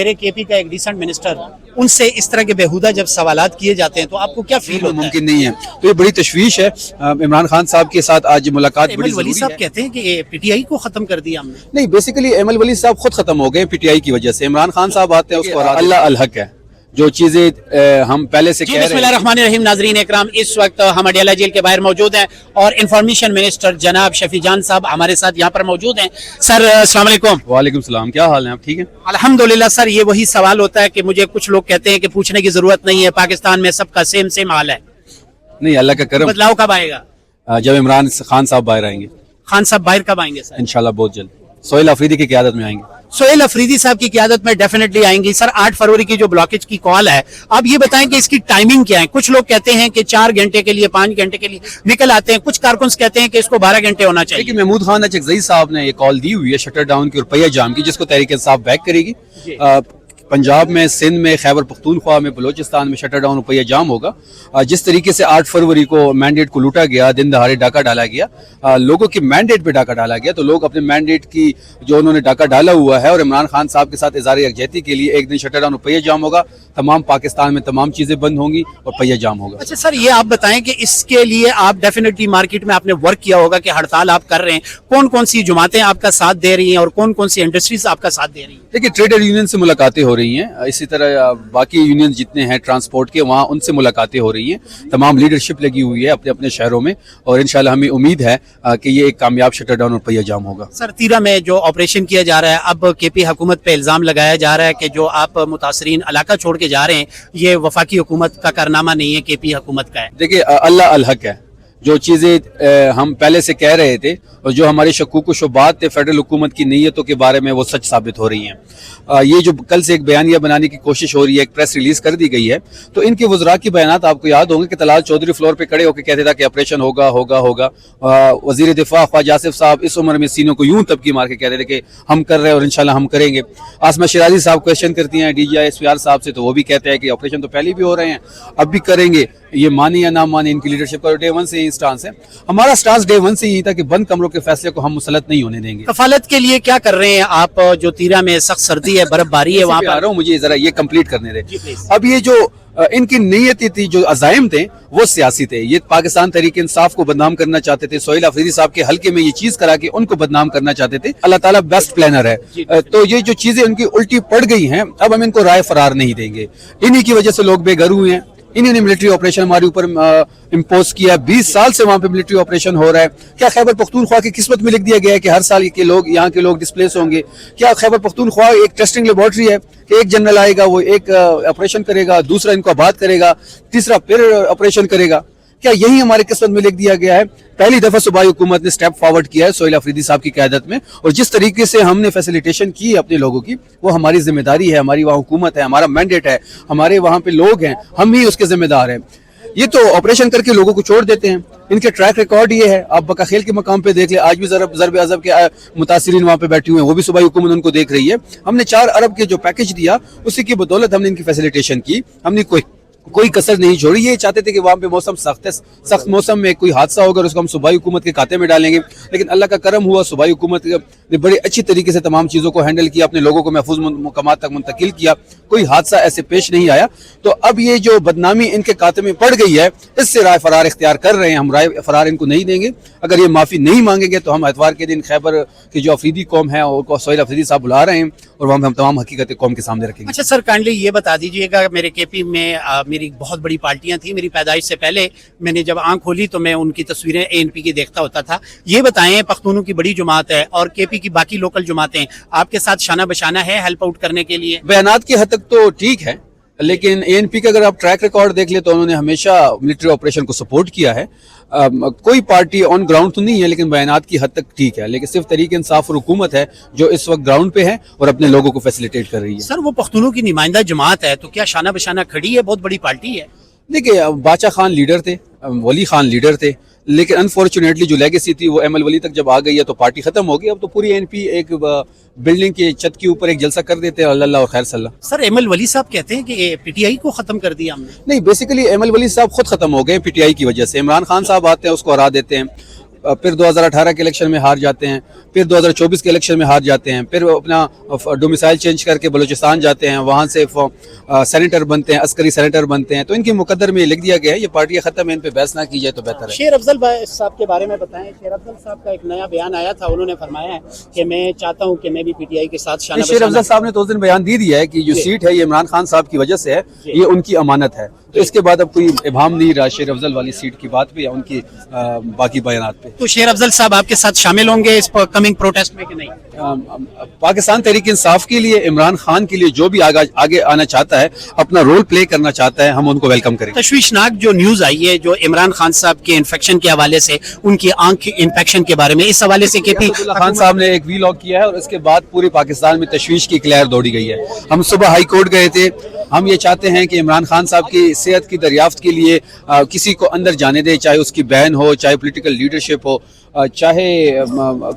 میرے کے پی کا ایک ریسنٹ منسٹر ان سے اس طرح کے بیہودہ جب سوالات کیے جاتے ہیں تو آپ کو کیا فیل ہوتا ہے؟ ممکن نہیں ہے، تو یہ بڑی تشویش ہے۔ عمران خان صاحب کے ساتھ آج ملاقات بڑی ایمل ولی ضروری صاحب ہے۔ کہتے ہیں کہ پی ٹی آئی کو ختم کر دیا ہم نے۔ نہیں، بیسیکلی ایمل ولی صاحب خود ختم ہو گئے پی ٹی آئی کی وجہ سے۔ عمران خان صاحب آتے ہیں اس کو اللہ الحق ہے، جو چیزیں ہم پہلے سے کہہ رہے ہیں۔ بسم اللہ الرحمن الرحیم۔ ناظرین اکرام، اس وقت ہم اڈیالہ جیل کے باہر موجود ہیں اور انفارمیشن منسٹر جناب شفیع جان صاحب ہمارے ساتھ یہاں پر موجود ہیں۔ سر السلام علیکم۔ وعلیکم السلام، کیا حال ہے آپ؟ ٹھیک ہیں الحمدللہ۔ سر یہ وہی سوال ہوتا ہے کہ مجھے کچھ لوگ کہتے ہیں کہ پوچھنے کی ضرورت نہیں ہے، پاکستان میں سب کا سیم حال ہے، نہیں، اللہ کا کرم، بدلاؤ کب آئے گا؟ جب عمران خان صاحب باہر آئیں گے خان صاحب باہر کب آئیں گے سر؟ انشاءاللہ بہت جلد، سہیل آفریدی کی قیادت میں آئیں گے۔ سہیل آفریدی صاحب کی قیادت میں ڈیفینیٹلی آئیں گی۔ سر 8 فروری کی جو بلاکیج کی کال ہے، آپ یہ بتائیں کہ اس کی ٹائمنگ کیا ہے؟ کچھ لوگ کہتے ہیں کہ 4 گھنٹے کے لیے 5 گھنٹے کے لیے نکل آتے ہیں، کچھ کارکنز کہتے ہیں کہ اس کو 12 گھنٹے ہونا چاہیے۔ لیکن محمود خان اچکزئی صاحب نے یہ کال دی ہوئی ہے شٹر ڈاؤن کی اور پہیہ جام کی، جس کو تحریک انصاف بیک کرے گی۔ پنجاب میں، سندھ میں، خیبر پختونخوا میں، بلوچستان میں شٹر ڈاؤن اور پہیہ جام ہوگا۔ جس طریقے سے 8 فروری کو مینڈیٹ کو لوٹا گیا، دن دہاڑے ڈاکہ ڈالا گیا، لوگوں کی مینڈیٹ پہ ڈاکہ ڈالا گیا، تو لوگ اپنے مینڈیٹ کی جو انہوں نے ڈاکہ ڈالا ہوا ہے اور عمران خان صاحب کے ساتھ اظہار یکجہتی کے لیے ایک دن شٹر ڈاؤن اور پہیہ جام ہوگا۔ تمام پاکستان میں تمام چیزیں بند ہوں گی اور پہیہ جام ہوگا۔ اچھا سر، یہ آپ بتائیں کہ اس کے لیے آپ ڈیفینیٹلی مارکیٹ میں آپ نے ورک کیا ہوگا کہ ہڑتال آپ کر رہے ہیں، کون کون سی جماعتیں آپ کا ساتھ دے رہی ہیں اور کون کون سی انڈسٹریز آپ کا ساتھ دے رہی ہیں؟ دیکھیے، ٹریڈر یونین سے ملاقاتیں ہو رہی ہیں، اسی طرح باقی یونین جتنے ہیں ٹرانسپورٹ کے، وہاں ان سے ملاقاتیں ہو رہی ہیں۔ تمام لیڈرشپ لگی ہوئی ہے اپنے اپنے شہروں میں، اور انشاءاللہ ہمیں امید ہے کہ یہ ایک کامیاب شٹر ڈاؤن اور پہیہ جام ہوگا۔ سر تیرا میں جو آپریشن کیا جا رہا ہے، اب کے پی حکومت پہ الزام لگایا جا رہا ہے کہ جو آپ متاثرین علاقہ چھوڑ کے جا رہے ہیں یہ وفاقی حکومت کا کارنامہ نہیں ہے، کے پی حکومت کا ہے۔ دیکھیے، اللہ الحق ہے، جو چیزیں ہم پہلے سے کہہ رہے تھے اور جو ہمارے شکوک و شبہات تھے فیڈرل حکومت کی نیتوں کے بارے میں، وہ سچ ثابت ہو رہی ہیں۔ یہ جو کل سے ایک بیانیہ بنانے کی کوشش ہو رہی ہے، ایک پریس ریلیز کر دی گئی ہے، تو ان کے وزراء کی بیانات آپ کو یاد ہوں گے کہ طلال چودھری فلور پہ کھڑے ہو کے کہتے تھا کہ آپریشن ہوگا ہوگا ہوگا۔ وزیر دفاع خواجہ آصف صاحب اس عمر میں سینوں کو یوں تبکی مار کے کہتے تھے کہ ہم کر رہے ہیں اور انشاءاللہ ہم کریں گے۔ آسمہ شیرازی صاحب کویشچن کرتی ہیں D G I S P R صاحب سے، تو وہ بھی کہتے ہیں کہ آپریشن تو پہلے بھی ہو رہے ہیں، اب بھی کریں گے۔ یہ مانے یا نہ مانے، ان کی لیڈرشپ کا ڈے 1 سے یہ سٹانس ہے۔ ہمارا سٹانس ڈے 1 سے یہی تھا کہ بند کمروں کے فیصلے کو ہم مسلط نہیں ہونے دیں گے۔ کفالت کے لیے کیا کر رہے ہیں آپ؟ جو تیرا میں سخت سردی ہے، برف باری ہے، وہاں آ رہا ہوں، مجھے ذرا یہ کمپلیٹ کرنے دیں۔ جی پلیز۔ اب یہ جو ان کی نیتی تھی، جو عزائم تھے، وہ سیاسی تھے۔ یہ پاکستان تحریک انصاف کو بدنام کرنا چاہتے تھے، سہیل آفریدی صاحب کے حلقے میں یہ چیز کرا کے ان کو بدنام کرنا چاہتے تھے۔ اللہ تعالیٰ بیسٹ پلانر ہے، تو یہ جو چیزیں ان کی الٹی پڑ گئی ہیں، اب ہم ان کو رائے فرار نہیں دیں گے۔ انہی کی وجہ سے لوگ بے گھر ہوئے ہیں، انہوں نے ملٹری آپریشن ہمارے اوپر امپوز کیا۔ 20 سال سے وہاں پہ ملٹری آپریشن ہو رہا ہے۔ کیا خیبر پختونخوا کی قسمت میں لکھ دیا گیا ہے کہ ہر سال کے لوگ یہاں کے لوگ ڈسپلیس ہوں گے؟ کیا خیبر پختونخوا ایک ٹیسٹنگ لیبارٹری ہے کہ ایک جنرل آئے گا، وہ ایک آپریشن کرے گا، دوسرا ان کو آباد کرے گا، تیسرا پھر آپریشن کرے گا؟ کیا یہی ہماری قسمت میں لکھ دیا گیا ہے؟ پہلی دفعہ صوبائی حکومت نے سٹیپ فارورڈ کیا ہے سہیل آفریدی صاحب کی قیادت میں، اور جس طریقے سے ہم نے فیسیلیٹیشن کی ہے اپنے لوگوں کی، وہ ہماری ذمہ داری ہے، ہماری وہاں حکومت ہے، ہمارا مینڈیٹ ہے، ہمارے وہاں پہ لوگ ہیں، ہم ہی اس کے ذمہ دار ہیں۔ یہ تو آپریشن کر کے لوگوں کو چھوڑ دیتے ہیں، ان کے ٹریک ریکارڈ یہ ہے۔ آپ بکاخیل کے مقام پہ دیکھ لیں، آج بھی ضرب عذب کے متاثرین وہاں پہ بیٹھے ہوئے ہیں، وہ بھی صوبائی حکومت ان کو دیکھ رہی ہے۔ ہم نے 4 ارب کے جو پیکج دیا، اسی کی بدولت ہم نے ان کی فیسیلیٹیشن کی، ہم نے کوئی کسر نہیں چھوڑی۔ یہ چاہتے تھے کہ وہاں پہ موسم سخت ہے، سخت موسم میں کوئی حادثہ ہوگا اس کو ہم صوبائی حکومت کے کھاتے میں ڈالیں گے، لیکن اللہ کا کرم ہوا، صوبائی حکومت نے بڑے اچھی طریقے سے تمام چیزوں کو ہینڈل کیا، اپنے لوگوں کو محفوظ مقامات تک منتقل کیا، کوئی حادثہ ایسے پیش نہیں آیا۔ تو اب یہ جو بدنامی ان کے کھاتے میں پڑ گئی ہے، اس سے رائے فرار اختیار کر رہے ہیں، ہم رائے فرار ان کو نہیں دیں گے۔ اگر یہ معافی نہیں مانگیں گے تو ہم اتوار کے دن خیبر کی جو افریدی قوم ہے ان کو سہیل آفریدی صاحب بلا رہے ہیں، اور وہاں ہم تمام حقیقت قوم کے سامنے رکھیں گے۔ اچھا سر، کائنڈلی یہ بتا دیجئے گا، میرے کے پی میں میری بہت بڑی پارٹیاں تھیں، میری پیدائش سے پہلے میں نے جب آنکھ کھولی تو میں ان کی تصویریں اے این پی کی دیکھتا ہوتا تھا۔ یہ بتائیں، پختونوں کی بڑی جماعت ہے اور کے پی کی باقی لوکل جماعتیں آپ کے ساتھ شانہ بشانہ ہے ہیلپ آؤٹ کرنے کے لیے؟ بیانات کی حد تک تو ٹھیک ہے، لیکن اے این پی کا اگر آپ ٹریک ریکارڈ دیکھ لیں تو انہوں نے ہمیشہ ملٹری آپریشن کو سپورٹ کیا ہے۔ کوئی پارٹی آن گراؤنڈ تو نہیں ہے، لیکن بیانات کی حد تک ٹھیک ہے، لیکن صرف تحریک انصاف اور حکومت ہے جو اس وقت گراؤنڈ پہ ہے اور اپنے لوگوں کو فیسیلیٹیٹ کر رہی ہے۔ سر وہ پختونوں کی نمائندہ جماعت ہے، تو کیا شانہ بشانہ کھڑی ہے؟ بہت بڑی پارٹی ہے۔ دیکھیے، باچا خان لیڈر تھے، ولی خان لیڈر تھے، لیکن انفارچونیٹلی جو لیگیسی تھی وہ ایمل ولی تک جب آ گئی ہے تو پارٹی ختم ہو گئی۔ اب تو پوری این پی ایک بلڈنگ کی چھت کے اوپر ایک جلسہ کر دیتے ہیں، اللہ اور خیر صلی اللہ۔ سر ایمل ولی صاحب کہتے ہیں کہ پی ٹی آئی کو ختم کر دیا ہم نے۔ نہیں، بیسیکلی ایمل ولی صاحب خود ختم ہو گئے پی ٹی آئی کی وجہ سے۔ عمران خان صاحب آتے ہیں، اس کو ہرا دیتے ہیں۔ پھر 2018 کے الیکشن میں ہار جاتے ہیں, پھر 2024 کے الیکشن میں ہار جاتے ہیں, پھر وہ اپنا ڈومیسائل چینج کر کے بلوچستان جاتے ہیں, وہاں سے سینیٹر بنتے ہیں, عسکری سینیٹر بنتے ہیں. تو ان کے مقدر میں یہ لکھ دیا گیا ہے یہ پارٹیاں ختم ہیں, ان پہ بحث نہ کی جائے تو بہتر ہے. شیر افضل صاحب کے بارے میں بتائیں. شیر افضل صاحب کا ایک نیا بیان آیا تھا, انہوں نے فرمایا ہے کہ میں چاہتا ہوں کہ میں بھی پی ٹی آئی کے ساتھ شانہ شیر افضل صاحب نے تو اس دن بیان دے دیا ہے کہ جو سیٹ ہے یہ عمران خان صاحب کی وجہ سے ہے, یہ ان کی امانت ہے. تو اس کے بعد اب کوئی ابہام نہیں رہا شیر افضل والی سیٹ کی بات پہ یا ان کی باقی بیانات پہ. تو شیر افضل صاحب آپ کے ساتھ شامل ہوں گے اس کمنگ پروٹیسٹ میں کہ نہیں؟ پاکستان تحریک انصاف کے لیے, عمران خان کے لیے جو بھی آگے آنا چاہتا ہے, اپنا رول پلے کرنا چاہتا ہے, ہم ان کو ویلکم کریں گے. تشویشناک جو نیوز آئی ہے جو عمران خان صاحب کے انفیکشن کے حوالے سے, ان کی آنکھ انفیکشن کے بارے میں, اس حوالے سے کہ خان صاحب نے ایک ویلاگ کیا ہے اور اس کے بعد پورے پاکستان میں تشویش کی ایک لہر دوڑی گئی ہے. ہم صبح ہائی کورٹ گئے تھے. ہم یہ چاہتے ہیں کہ عمران خان صاحب کی صحت کی دریافت کے لیے کسی کو اندر جانے دے, چاہے اس کی بہن ہو, چاہے پولیٹیکل لیڈرشپ ہو, چاہے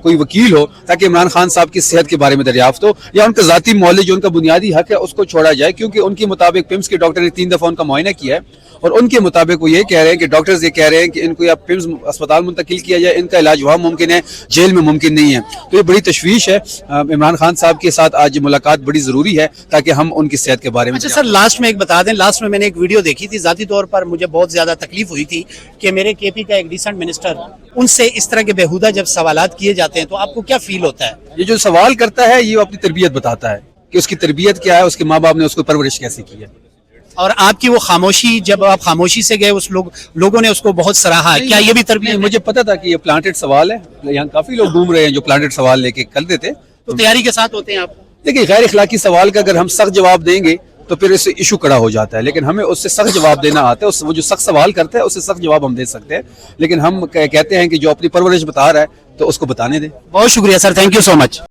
کوئی وکیل ہو, تاکہ عمران خان صاحب کی صحت کے بارے میں دریافت ہو, یا ان کا ذاتی معالج جو ان کا بنیادی حق ہے اس کو چھوڑا جائے. کیونکہ ان کے مطابق پمس کے ڈاکٹر نے 3 دفعہ ان کا معائنہ کیا ہے اور ان کے مطابق وہ یہ کہہ رہے ہیں کہ ڈاکٹرز یہ کہہ رہے ہیں کہ ان کو یا پمس اسپتال منتقل کیا جائے, ان کا علاج وہاں ممکن ہے, جیل میں ممکن نہیں ہے. تو یہ بڑی تشویش ہے. عمران خان صاحب کے ساتھ آج ملاقات بڑی ضروری ہے تاکہ ہم ان کی صحت کے بارے میں. اچھا سر, لاسٹ میں ایک بتا دیں, لاسٹ میں نے ایک ویڈیو دیکھی تھی, ذاتی طور پر مجھے بہت زیادہ تکلیف ہوئی تھی کہ میرے کے پی کا ایک ڈیسنٹ منسٹر, ان سے اس طرح کے بیہودہ جب سوالات کیے جاتے ہیں تو آپ کو کیا فیل ہوتا ہے؟ یہ جو سوال کرتا ہے یہ اپنی تربیت بتاتا ہے کہ اس کی تربیت کیا ہے, اس کے ماں باپ نے اس کو پرورش کیسے کی ہے. اور آپ کی وہ خاموشی, جب آپ خاموشی سے گئے اس لوگوں نے اس کو بہت سراہا, کیا یہ بھی تربیت؟ مجھے پتا تھا کہ یہ پلانٹڈ سوال ہے, یہاں کافی لوگ گھوم رہے ہیں جو پلانٹڈ سوال لے کے کر دیتے. تو تیاری کے ساتھ ہوتے ہیں آپ؟ دیکھیں, غیر اخلاقی سوال کا اگر ہم سخت جواب دیں گے تو پھر اس سے ایشو کڑا ہو جاتا ہے, لیکن ہمیں اس سے سخت جواب دینا آتا ہے. وہ جو سخت سوال کرتا ہے اس سے سخت جواب ہم دے سکتے ہیں, لیکن ہم کہتے ہیں کہ جو اپنی پرورش بتا رہا ہے تو اس کو بتانے دیں. بہت شکریہ سر, تھینک یو سو مچ.